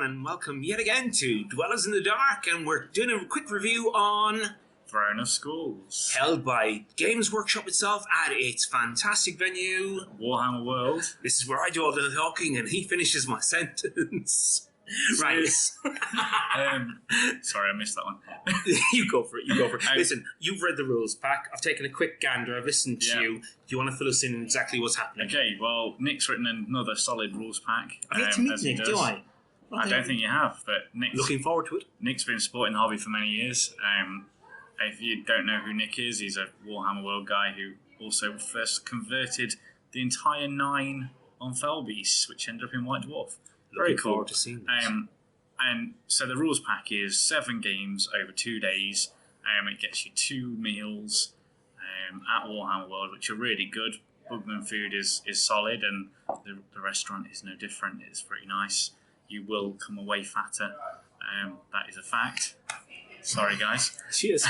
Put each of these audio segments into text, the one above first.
and welcome yet again to Dwellers in the Dark, and we're doing a quick review on Throne of Skulls, held by Games Workshop itself at its fantastic venue, Warhammer World. This is where I do all the talking and he finishes my sentence. Right. Sorry, I missed that one. You go for it. Listen, you've read the rules pack. I've taken a quick gander. I've listened to you. Do you want to fill us in exactly what's happening? Okay, well, Nick's written another solid rules pack. I've yet to meet Nick, do I? I don't think you have, but looking forward to it. Nick's been supporting the hobby for many years. If you don't know who Nick is, he's a Warhammer World guy who also first converted the entire 9 on Felbeasts, which ended up in White Dwarf. Very Looking cool. forward to seeing this. And so the rules pack is 7 games over 2 days. It gets you 2 meals at Warhammer World, which are really good. Bugman food is solid, and the restaurant is no different. It's pretty nice. You will come away fatter. That is a fact. Sorry, guys. Cheers.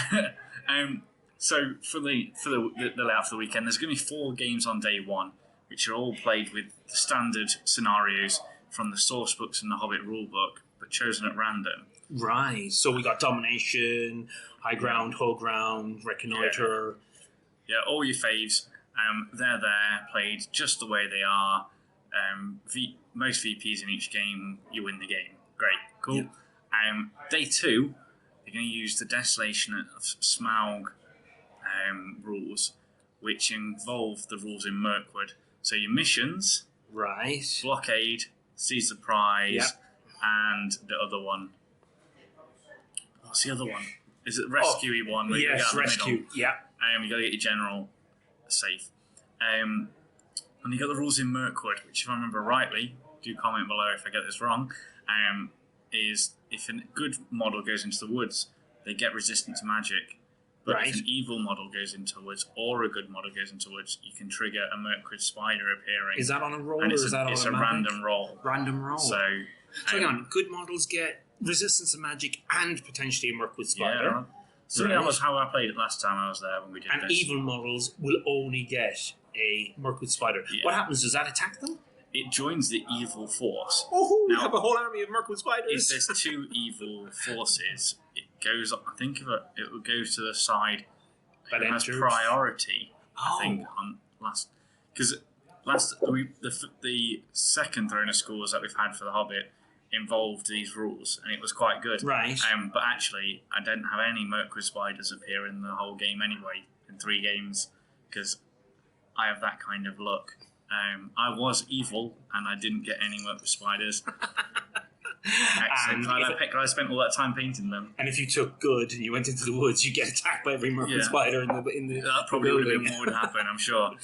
So for the layout for the weekend, there's going to be 4 games on day 1, which are all played with the standard scenarios from the source books and the Hobbit rulebook, but chosen at random. Right. So we got domination, high ground, whole ground, reconnoiter. Yeah, all your faves. They're there, played just the way they are. Most VPs in each game, you win the game. Great, cool. Yeah. Day 2, you're going to use the Desolation of Smaug rules, which involve the rules in Mirkwood. So your missions, right, blockade, seize the prize, and the other one. What's the other one? Is it the rescue one? Yes, rescue. Yeah. You got to get your general safe. And you got the rules in Mirkwood, which, if I remember rightly, do comment below if I get this wrong. Is if a good model goes into the woods, they get resistant to magic. But if an evil model goes into the woods or a good model goes into the woods, you can trigger a Mirkwood spider appearing. Is that on a roll, and or is that on it's a random roll? Random roll. So hang on, good models get resistance to magic and potentially a Mirkwood spider. Yeah. So that was how I played it last time I was there when we did this. And evil models will only get a Mirkwood spider. Yeah. What happens? Does that attack them? It joins the evil force. Oh, you have a whole army of Mirkwood spiders. If there's 2 evil forces, it goes. I think of it will go to the side that has priority. I think on last the second Throne of Skulls that we've had for the Hobbit involved these rules, and it was quite good. Right. But actually, I didn't have any Mirkwood spiders appear in the whole game anyway in 3 games because I have that kind of luck. I was evil, and I didn't get any Mirkwood spiders. I spent all that time painting them. And if you took good and you went into the woods, you get attacked by every Mirkwood spider in the that probably would have been what would happen, I'm sure.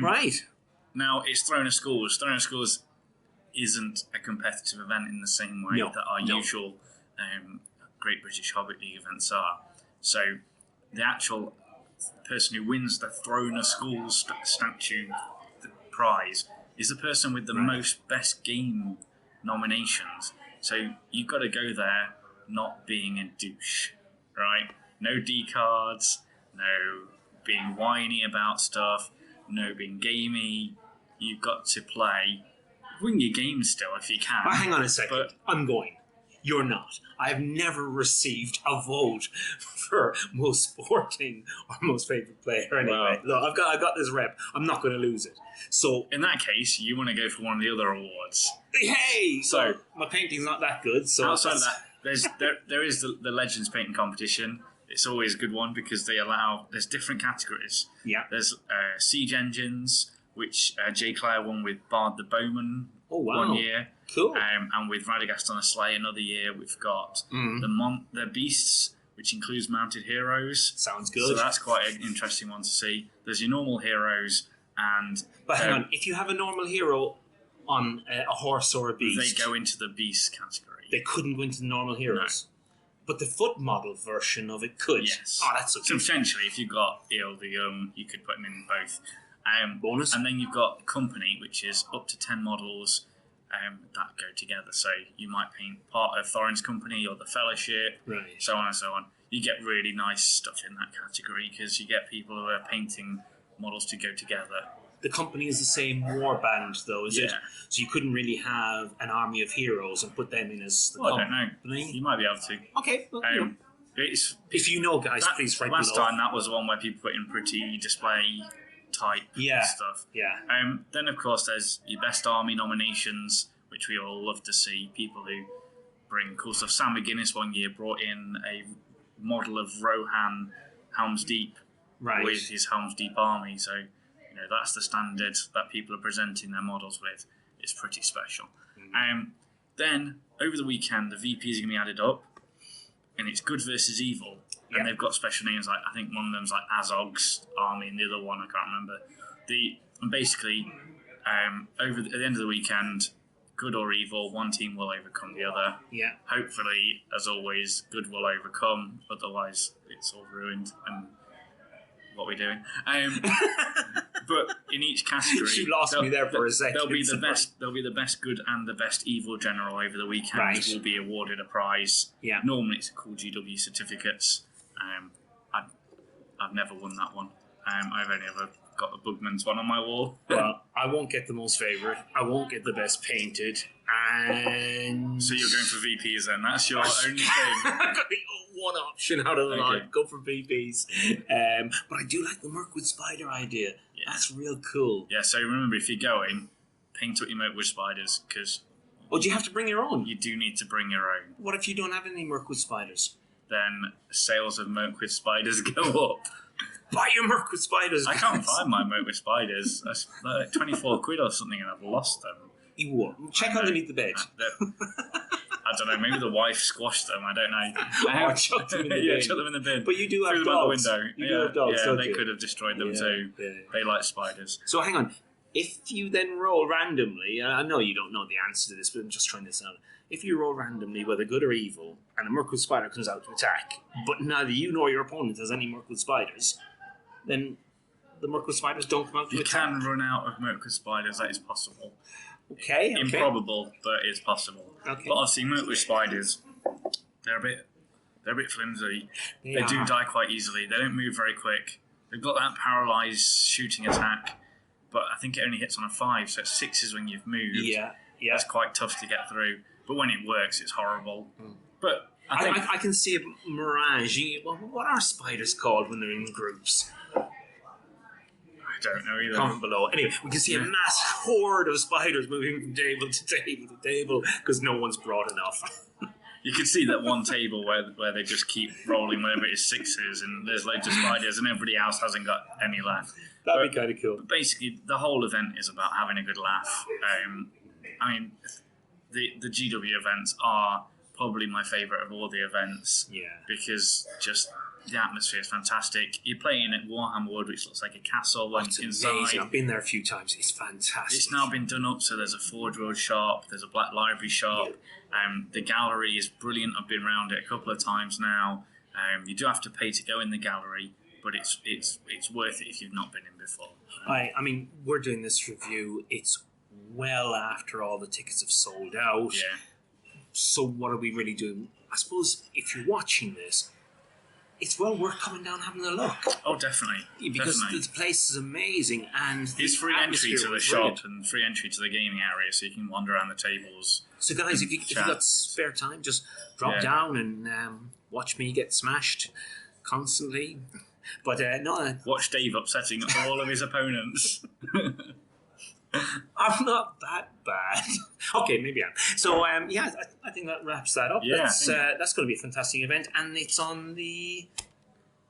Right. Now, it's Throne of Skulls. Throne of Skulls isn't a competitive event in the same way that our usual Great British Hobbit League events are. So the actual person who wins the Throne of Skulls statue prize is the person with the most best game nominations. So you've got to go there not being a douche, right? No D cards, no being whiny about stuff, no being gamey. You've got to play. Win your game still if you can. But hang on a second. But I'm going. You're not. I've never received a vote for most sporting or most favourite player anyway. Look, I've got this rep. I'm not going to lose it. So in that case, you want to go for one of the other awards. Hey! So my painting's not that good. So outside of that, there is the Legends painting competition. It's always a good one because there's different categories. Yeah. There's siege engines, which Jay Clare won with Bard the Bowman one year. Cool. And with Radagast on a Sleigh another year, we've got the Beasts, which includes mounted heroes. Sounds good. So that's quite an interesting one to see. There's your normal heroes, but hang on, if you have a normal hero on a horse or a beast, they go into the Beast category. They couldn't go into the normal heroes. No. But the foot model version of it could. Yes. Oh, that's so potentially, if you've got Earl the Young, you could put them in both. Bonus. And then you've got Company, which is up to 10 models that go together. So you might paint part of Thorin's Company or the Fellowship, so on and so on. You get really nice stuff in that category because you get people who are painting models to go together. the company is the same warband, though, is it? Yeah. So you couldn't really have an army of heroes and put them in as the Well, I don't know. company? You might be able to. Okay. Well, you know. It's If you know, guys, please write last below. time that was the one where people put in pretty display type stuff. Yeah. Then of course there's your best army nominations, which we all love to see. People who bring cool stuff. Sam McGuinness one year brought in a model of Rohan Helm's Deep with his Helm's Deep army. So that's the standard that people are presenting their models with. It's pretty special. Then over the weekend, the VPs are going to be added up. And it's good versus evil, and they've got special names. Like I think one of them's like Azog's army, and the other one I can't remember. And basically, at the end of the weekend, good or evil, one team will overcome the other. Yeah. Hopefully, as always, good will overcome. Otherwise, it's all ruined. And what we're doing. But in each category, you lost me there for a second. There'll be the best good and the best evil general over the weekend. Right. Will be awarded a prize. Yeah. Normally it's called GW certificates. I've never won that one. I've only ever got the Bugman's one on my wall. Well, I won't get the most favourite. I won't get the best painted. And so you're going for VPs then? That's your only thing. I've got the one option out of the lot. Go for VPs. But I do like the Mirkwood Spider idea. Yeah. That's real cool. Yeah, so remember, if you're going, paint up your Mirkwood Spiders, because... Oh, do you have to bring your own? You do need to bring your own. What if you don't have any Mirkwood Spiders? Then sales of Mirkwood Spiders go up. Buy your Mirkwood Spiders, I can't find my Mirkwood Spiders. That's like 24 quid or something, and I've lost them. You what? Check underneath the bed. I don't know, maybe the wife squashed them, I don't know. Or chucked them in the bin. Yeah, chucked them in the bin. But you do have Threw dogs. them out the window. You do have dogs, don't they you? could have destroyed them too. Yeah. They like spiders. So hang on. If you then roll randomly, and I know you don't know the answer to this, but I'm just trying this out. If you roll randomly, whether good or evil, and a Mirkwood Spider comes out to attack, but neither you nor your opponent has any Mirkwood Spiders, then the Mirkwood Spiders don't come out to attack. You can run out of Mirkwood Spiders, that is possible. Okay. Improbable, but it's possible. Okay. But obviously, Mirkwood Spiders, they're a bit flimsy. They do die quite easily. They don't move very quick. They've got that paralysed shooting attack, but I think it only hits on a 5, so it's 6s when you've moved. Yeah. That's quite tough to get through. But when it works, it's horrible. But I can see a mirage. What are spiders called when they're in groups? I don't know either. Comment below. Anyway, we can see a mass horde of spiders moving from table to table to table because no one's brought enough. You can see that one table where they just keep rolling whenever it's 6s, and there's loads of spiders, and everybody else hasn't got any left. That'd be kind of cool. But basically, the whole event is about having a good laugh. I mean, the GW events are probably my favourite of all the events. Yeah. Because just the atmosphere is fantastic. You're playing at Warhammer Wood, which looks like a castle inside. Amazing. I've been there a few times. It's fantastic. It's now been done up, so there's a Forge Road shop, there's a Black Library shop. Yeah. The gallery is brilliant. I've been around it a couple of times now. You do have to pay to go in the gallery, but it's worth it if you've not been in before. I mean, we're doing this review. It's well after all the tickets have sold out. Yeah. So what are we really doing? I suppose if you're watching this, it's well worth coming down and having a look. Oh, definitely. Because the place is amazing, and it's free entry to the shop and free entry to the gaming area, so you can wander around the tables. So guys, if you've got spare time, just drop down and watch me get smashed constantly. But watch Dave upsetting all of his opponents. I'm not that bad. Okay, maybe I am. So, I think that wraps that up. Yeah, that's going to be a fantastic event, and it's on the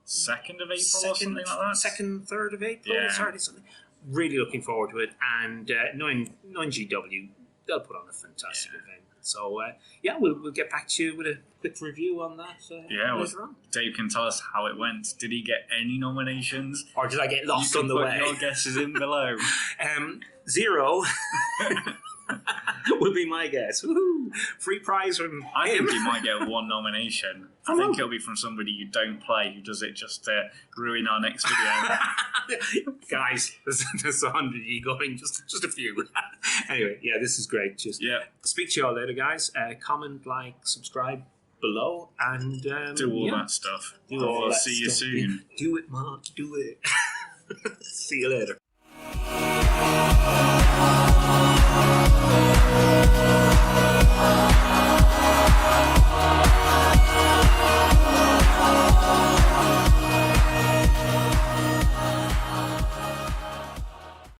2nd of April or something like that. 2nd, 3rd of April. Yeah. Saturday, something. Really looking forward to it, and knowing GW, they'll put on a fantastic event. So, we'll get back to you with a quick review on that later on. Dave can tell us how it went. Did he get any nominations? Or did I get lost on the way? Your guesses in below. 0 will be my guess. Woohoo! Free prize from I him. think he might get 1 nomination. I think it'll be from somebody you don't play who does it just to ruin our next video. Guys, there's 100 of you going, just a few. Anyway, this is great. Just speak to you all later, guys. Comment, like, subscribe below, and do all that stuff. Do all that See you stuff. soon. Do it, Mark. Do it. See you later.